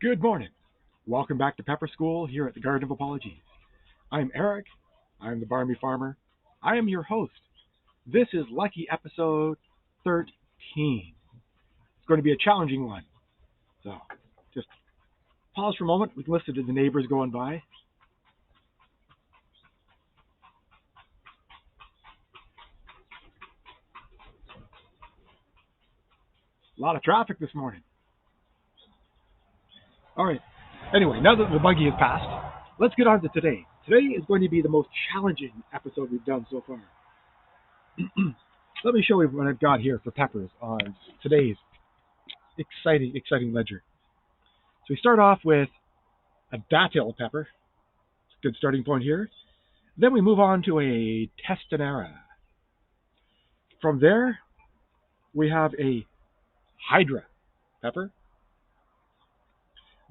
Good morning. Welcome back to Pepper School here at the Garden of Apologies. I'm Eric. I'm the Barmy Farmer. I am your host. This is lucky episode 13. It's going to be a challenging one. So just pause for a moment. We can listen to the neighbors going by. A lot of traffic this morning. All right. Anyway, now that the buggy has passed, let's get on to today. Today is going to be the most challenging episode we've done so far. Let me show you what I've got here for peppers on today's exciting ledger. So we start off with a Datil pepper. It's a good starting point here. Then we move on to a Testanera. From there, we have a Hydra pepper.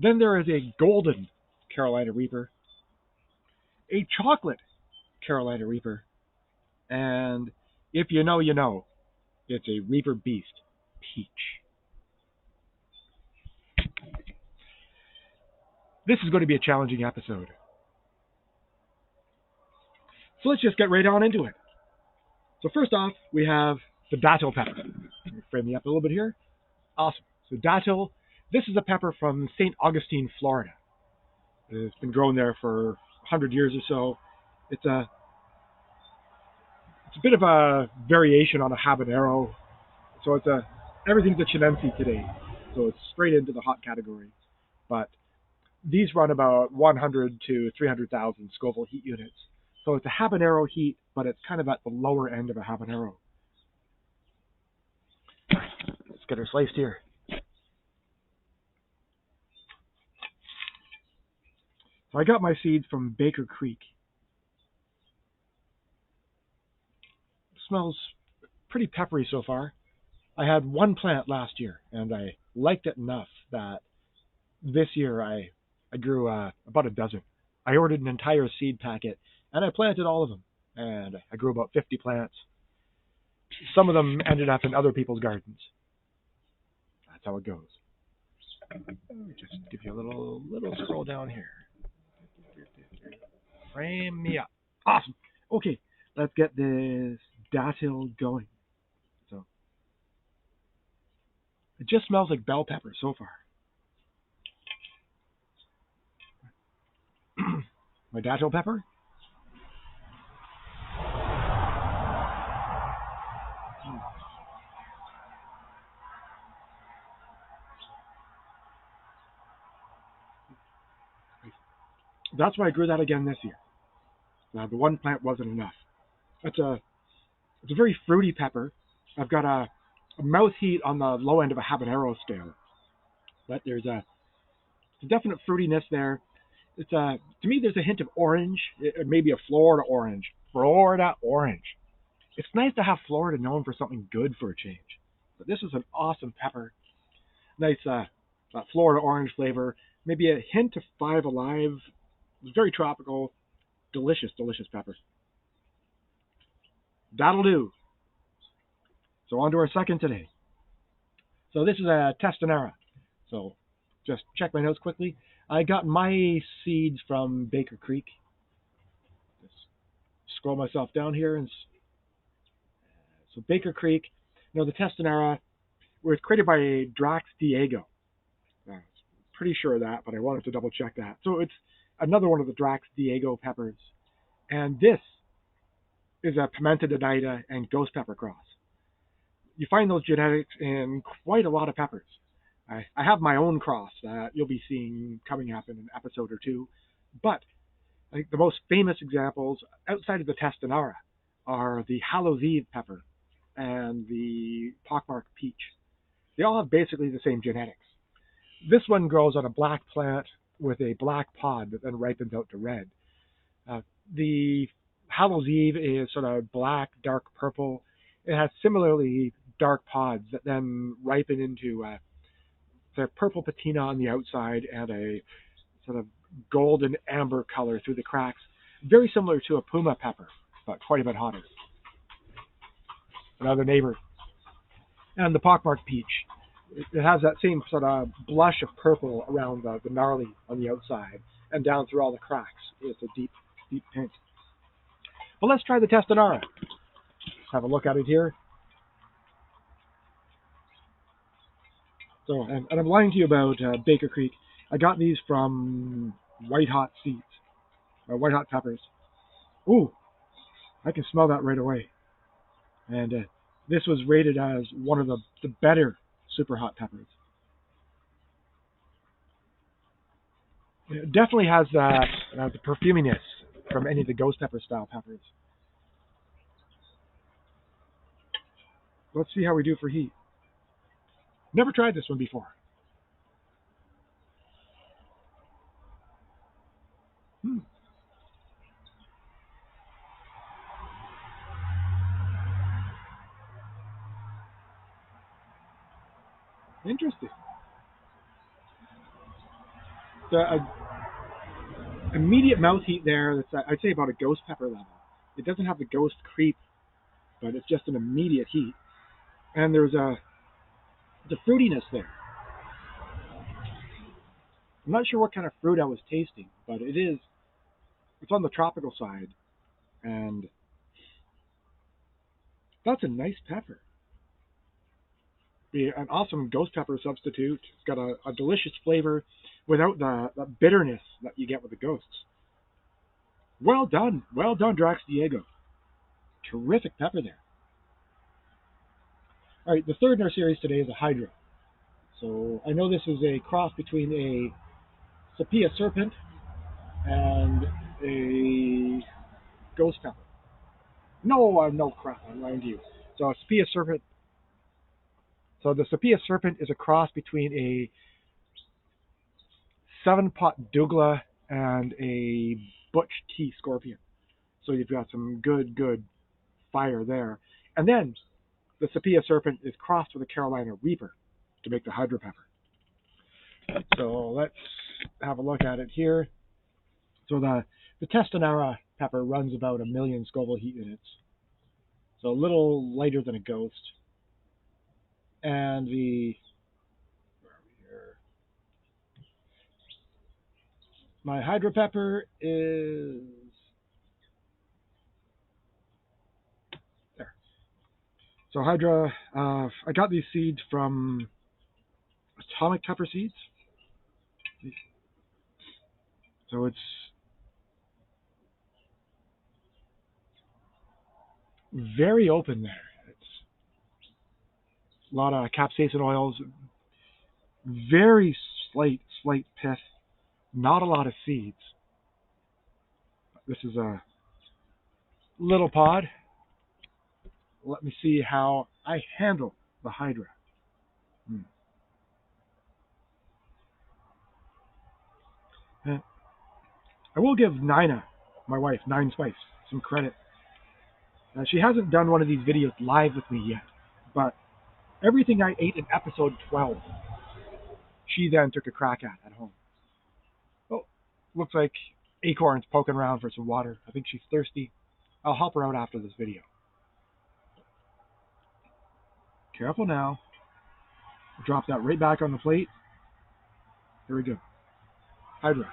Then there is a golden Carolina Reaper, a chocolate Carolina Reaper, and if you know, you know, it's a Reaper Beast Peach. This is going to be a challenging episode. So let's just get right on into it. So first off, we have the Datil pepper. Let me frame me up a little bit here. Awesome. So Datil, this is a pepper from St. Augustine, Florida. It's been grown there for 100 years or so. It's a bit of a variation on a habanero. So everything's a chinense today. So it's straight into the hot category. But these run about 100 to 300,000 Scoville heat units. So it's a habanero heat, but it's kind of at the lower end of a habanero. Let's get her sliced here. So I got my seeds from Baker Creek. It smells pretty peppery so far. I had one plant last year, and I liked it enough that this year I grew about a dozen. I ordered an entire seed packet, and I planted all of them. And I grew about 50 plants. Some of them ended up in other people's gardens. That's how it goes. Just give you a little scroll down here. Frame me up. Awesome. Okay, let's get this Datil going. So it just smells like bell pepper so far. My Datil pepper. That's why I grew that again this year. The one plant wasn't enough. It's a very fruity pepper. I've got a mouth heat on the low end of a habanero scale, but there's a definite fruitiness there. It's to me, there's a hint of orange, maybe a Florida orange. Florida orange. It's nice to have Florida known for something good for a change. But this is an awesome pepper. Nice Florida orange flavor. Maybe a hint of Five Alive. It's very tropical. Delicious pepper. That'll do. So on to our second today. So this is a Testanera. So just check my notes quickly. I got my seeds from Baker Creek. Just scroll myself down here. And so Baker Creek, the Testanera was created by Drax Diego. I'm pretty sure of that, but I wanted to double check that. So it's another one of the Drax Diego peppers. And this is a Pimenta donita and ghost pepper cross. You find those genetics in quite a lot of peppers. I have my own cross that you'll be seeing coming up in an episode or two. But I think the most famous examples outside of the Testanera are the Hallows Eve pepper and the pockmarked peach. They all have basically the same genetics. This one grows on a black plant with a black pod that then ripens out to red. The Hallows Eve is sort of black, dark purple. It has similarly dark pods that then ripen into the purple patina on the outside and a sort of golden amber color through the cracks. Very similar to a Puma pepper, but quite a bit hotter. Another neighbor. And the pockmarked peach. It has that same sort of blush of purple around the gnarly on the outside and down through all the cracks. It's a deep, deep pink. But let's try the Testanera. Let's have a look at it here. So, and I'm lying to you about Baker Creek. I got these from White Hot Seeds, or White Hot Peppers. Ooh, I can smell that right away. And this was rated as one of the better super hot peppers. It definitely has that the perfuminess from any of the ghost pepper style peppers. Let's see how we do for heat. Never tried this one before. Interesting. The immediate mouth heat there, that's I'd say about a ghost pepper level. It doesn't have the ghost creep, but it's just an immediate heat. And there's the fruitiness there. I'm not sure what kind of fruit I was tasting, but it's on the tropical side, and that's a nice pepper. Be an awesome ghost pepper substitute. It's got a delicious flavor without the bitterness that you get with the ghosts. Well done, Drax Diego. Terrific pepper there. All right, the third in our series today is a Hydra. So I know this is a cross between a Sepia serpent and a ghost pepper. No crap, I'm lying to you. So a Sepia serpent. So the Sepia serpent is a cross between a 7-pot Douglas and a Butch T scorpion. So you've got some good fire there. And then the Sepia serpent is crossed with a Carolina Reaper to make the Hydra pepper. So let's have a look at it here. So the Testanera pepper runs about 1 million Scoville heat units. So a little lighter than a ghost. And my Hydra pepper is there. So Hydra, I got these seeds from Atomic Pepper Seeds. So it's very open there. It's a lot of capsaicin oils, very slight pith, not a lot of seeds. This is a little pod. Let me see how I handle the Hydra. I will give Nina, my wife, Nine Spice, some credit. She hasn't done one of these videos live with me yet, but everything I ate in episode 12, she then took a crack at home. Oh, looks like Acorn's poking around for some water. I think she's thirsty. I'll help her out after this video. Careful now. Drop that right back on the plate. Here we go. Hydra.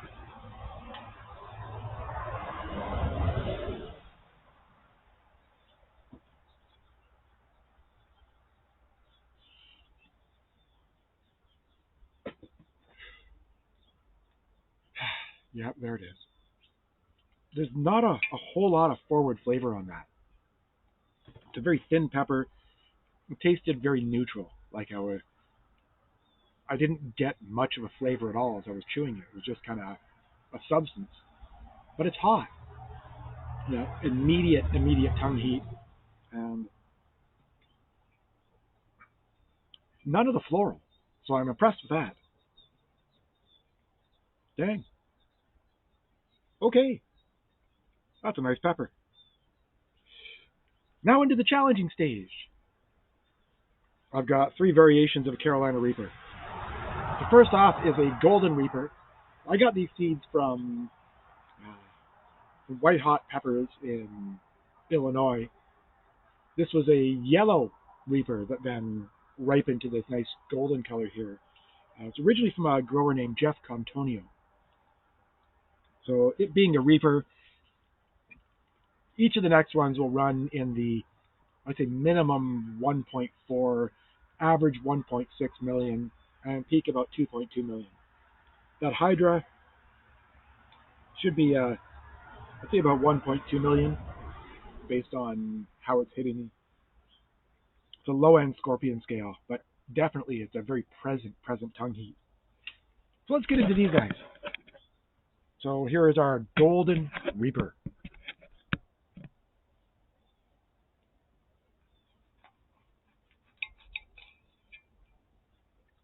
Yep, there it is. There's not a whole lot of forward flavor on that. It's a very thin pepper. It tasted very neutral. Like I didn't get much of a flavor at all as I was chewing it. It was just kind of a substance. But it's hot. You know, immediate tongue heat. And none of the floral. So I'm impressed with that. Dang. Okay. That's a nice pepper. Now into the challenging stage. I've got 3 variations of a Carolina Reaper. The first off is a Golden Reaper. I got these seeds from White Hot Peppers in Illinois. This was a yellow Reaper that then ripen to this nice golden color here. It's originally from a grower named Jeff Contonio. So it being a reaper, each of the next ones will run in the, I'd say, minimum 1.4, average 1.6 million, and peak about 2.2 million. That Hydra should be, I'd say, about 1.2 million, based on how it's hitting. It's a low-end scorpion scale, but definitely it's a very present tongue heat. So let's get into these guys. So here is our Golden Reaper.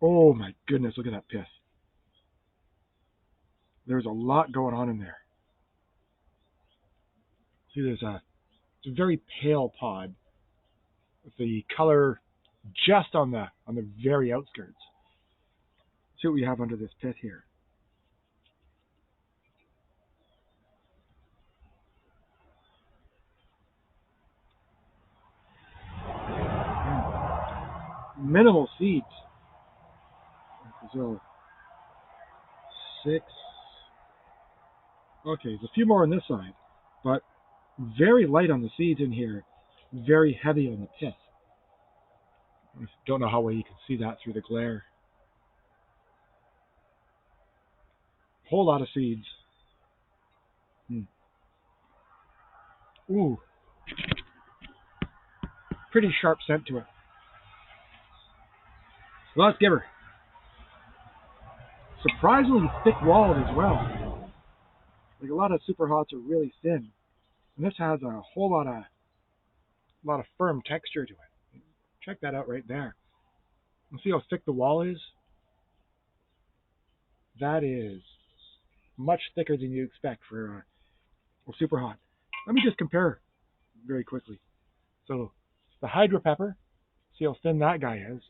Oh my goodness, look at that pith. There's a lot going on in there. See, it's a very pale pod with the color just on the very outskirts. See what we have under this pith here. Minimal seeds. So 6. Okay, there's a few more on this side, but very light on the seeds in here, very heavy on the pith. I don't know how well you can see that through the glare. Whole lot of seeds. Ooh, pretty sharp scent to it. So let's give her. Surprisingly thick-walled as well. Like, a lot of super hots are really thin, and this has a whole lot of firm texture to it. Check that out right there. And see how thick the wall is? That is much thicker than you expect for a super hot. Let me just compare very quickly. So the Hydra pepper, see how thin that guy is,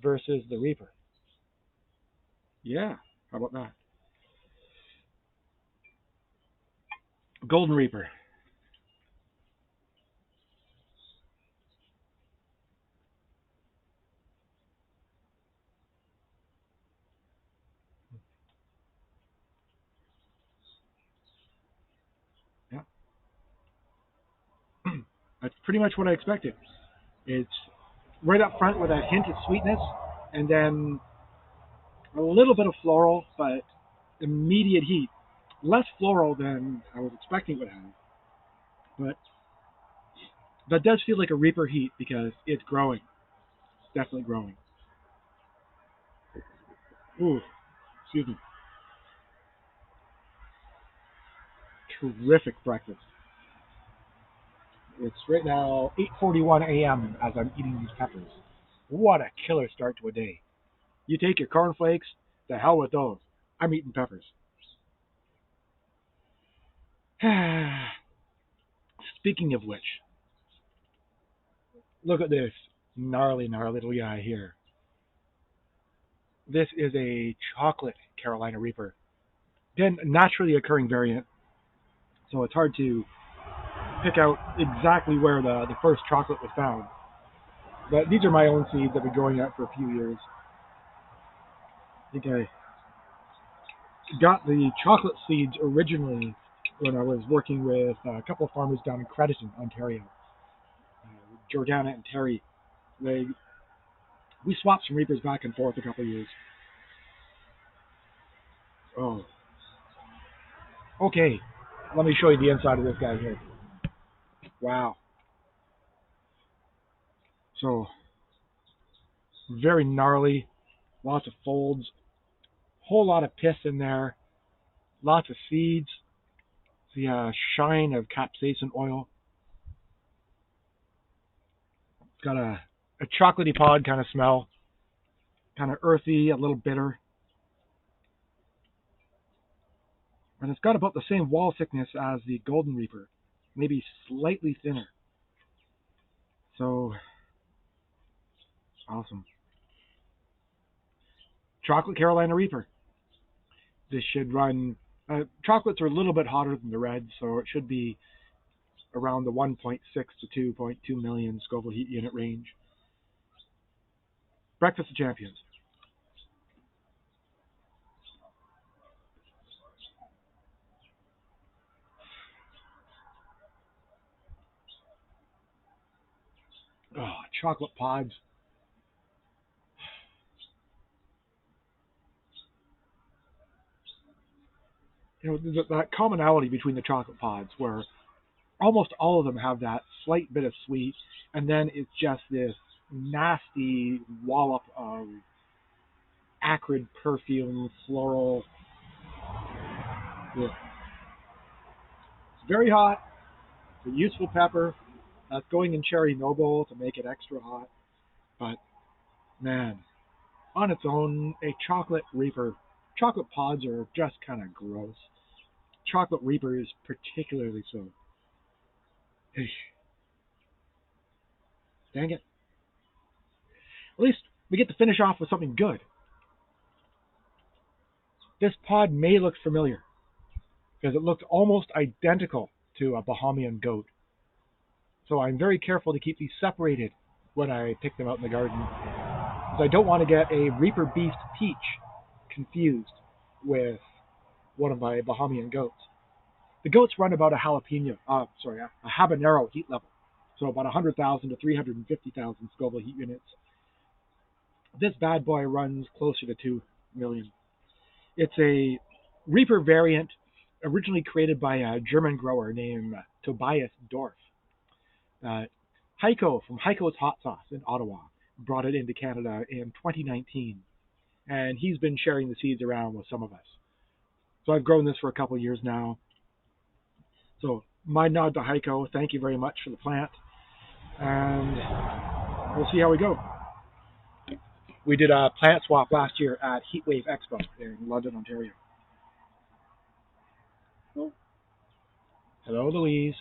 versus the Reaper. Yeah, how about that? Golden Reaper. Yeah. That's pretty much what I expected. It's right up front with a hint of sweetness, and then a little bit of floral, but immediate heat. Less floral than I was expecting it would have. But that does feel like a Reaper heat because it's growing. It's definitely growing. Ooh, excuse me. Terrific breakfast. It's right now 8:41 a.m. as I'm eating these peppers. What a killer start to a day. You take your cornflakes, the hell with those. I'm eating peppers. Speaking of which, look at this gnarly little guy here. This is a chocolate Carolina Reaper. Again, naturally occurring variant, so it's hard to pick out exactly where the first chocolate was found. But these are my own seeds. I've been growing out for a few years. I think I got the chocolate seeds originally when I was working with a couple of farmers down in Crediton, Ontario. Jordana and Terry. We swapped some Reapers back and forth a couple of years. Oh. Okay. Let me show you the inside of this guy here. Wow. So, very gnarly. Lots of folds. Whole lot of pith in there. Lots of seeds. The shine of capsaicin oil. It's got a chocolatey pod kind of smell. Kind of earthy, a little bitter. And it's got about the same wall thickness as the Golden Reaper. Maybe slightly thinner. So, awesome. Chocolate Carolina Reaper. This should run, chocolates are a little bit hotter than the reds, so it should be around the 1.6 to 2.2 million Scoville heat unit range. Breakfast of Champions. Oh, chocolate pods. There's that commonality between the chocolate pods where almost all of them have that slight bit of sweet, and then it's just this nasty wallop of acrid perfume, floral. It's very hot. It's a useful pepper. That's going in Cherry Noble to make it extra hot. But, man, on its own, a chocolate reaper. Chocolate pods are just kind of gross. Chocolate reaper is particularly so. Dang it. At least we get to finish off with something good. This pod may look familiar because it looked almost identical to a Bahamian goat. So I'm very careful to keep these separated when I pick them out in the garden. Because I don't want to get a Reaper Beast Peach confused with one of my Bahamian goats. The goats run about a habanero heat level. So about 100,000 to 350,000 Scoville heat units. This bad boy runs closer to 2 million. It's a Reaper variant originally created by a German grower named Tobias Dorf. Heiko from Heiko's Hot Sauce in Ottawa brought it into Canada in 2019, and he's been sharing the seeds around with some of us. So I've grown this for a couple of years now. So my nod to Heiko, thank you very much for the plant, and we'll see how we go. We did a plant swap last year at Heatwave Expo in London, Ontario. Oh. Hello, Louise.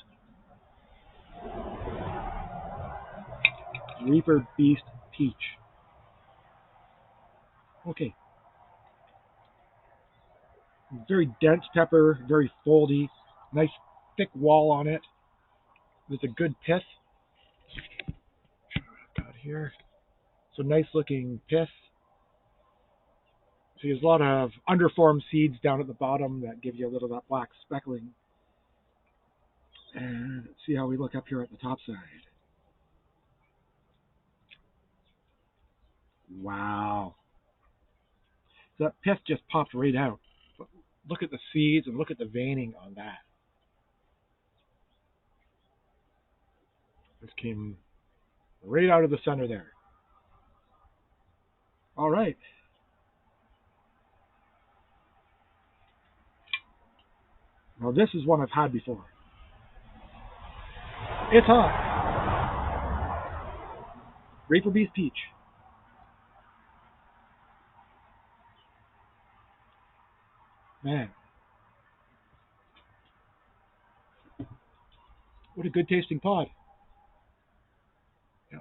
Reaper Beast Peach. Okay. Very dense pepper, very foldy, nice thick wall on it with a good pith. What I've got here. So nice looking pith. So there's a lot of underformed seeds down at the bottom that give you a little of that black speckling. And let's see how we look up here at the top side. Wow. So that pith just popped right out. But look at the seeds and look at the veining on that. This came right out of the center there. All right. Now this is one I've had before. It's hot. Reaper Beast Peach. Man. What a good tasting pod. Yeah.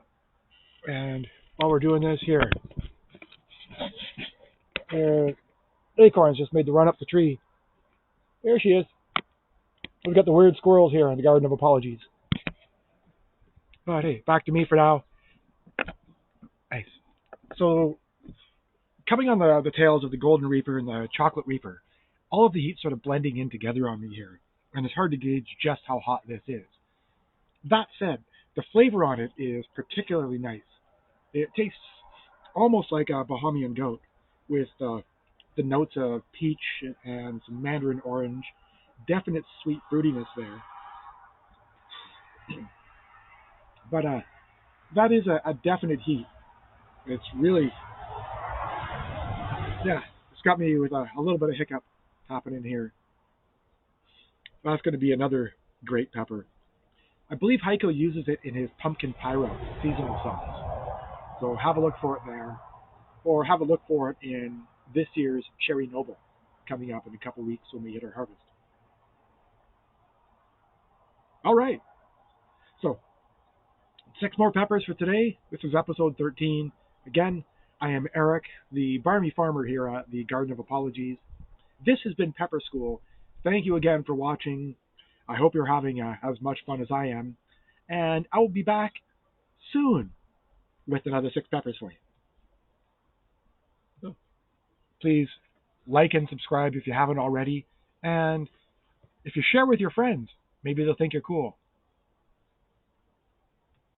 And while we're doing this here, Acorns just made the run up the tree. There she is. We've got the weird squirrels here in the Garden of Apologies. But hey, back to me for now. Nice. So, coming on the tails of the Golden Reaper and the Chocolate Reaper, all of the heat sort of blending in together on me here, and it's hard to gauge just how hot this is. That said, the flavor on it is particularly nice. It tastes almost like a Bahamian goat, with the notes of peach and some mandarin orange, definite sweet fruitiness there. But that is a definite heat. It's really, yeah, it's got me with a little bit of hiccup happening here. That's going to be another great pepper. I believe Heiko uses it in his pumpkin pyro seasonal sauce. So have a look for it there. Or have a look for it in this year's Cherry Noble coming up in a couple weeks when we hit our harvest. All right. So 6 more peppers for today. This is episode 13. Again, I am Erik, the Barmy Farmer here at the Garden of Apologies. This has been Pepper School. Thank you again for watching. I hope you're having as much fun as I am. And I will be back soon with another 6 peppers for you. please like and subscribe if you haven't already. And if you share with your friends, maybe they'll think you're cool.